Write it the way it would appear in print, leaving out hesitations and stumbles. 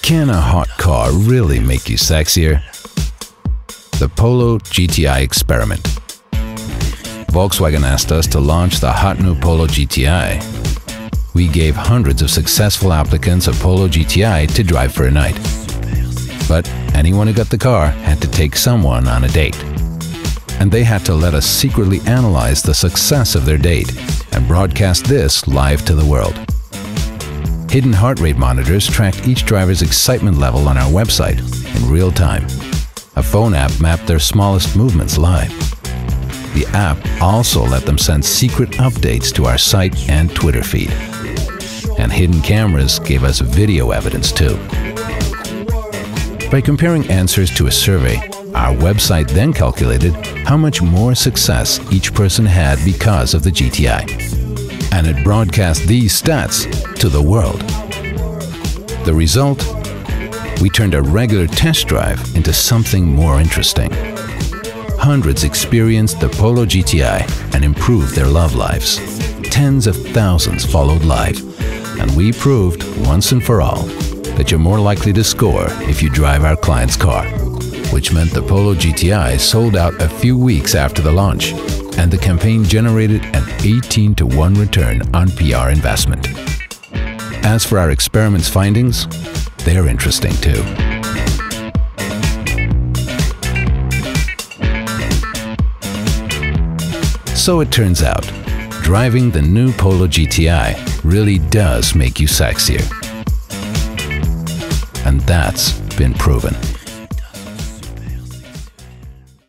Can a hot car really make you sexier? The Polo GTI experiment. Volkswagen asked us to launch the hot new Polo GTI. We gave hundreds of successful applicants a Polo GTI to drive for a night. But anyone who got the car had to take someone on a date. And they had to let us secretly analyze the success of their date and broadcast this live to the world. Hidden heart rate monitors tracked each driver's excitement level on our website in real time. A phone app mapped their smallest movements live. The app also let them send secret updates to our site and Twitter feed. And hidden cameras gave us video evidence too. By comparing answers to a survey, our website then calculated how much more success each person had because of the GTI. And it broadcast these stats to the world. The result? We turned a regular test drive into something more interesting. Hundreds experienced the Polo GTI and improved their love lives. Tens of thousands followed live. And we proved once and for all that you're more likely to score if you drive our client's car, which meant the Polo GTI sold out a few weeks after the launch, and the campaign generated an 18-to-1 return on PR investment. As for our experiment's findings, they're interesting too. So it turns out, driving the new Polo GTI really does make you sexier. And that's been proven.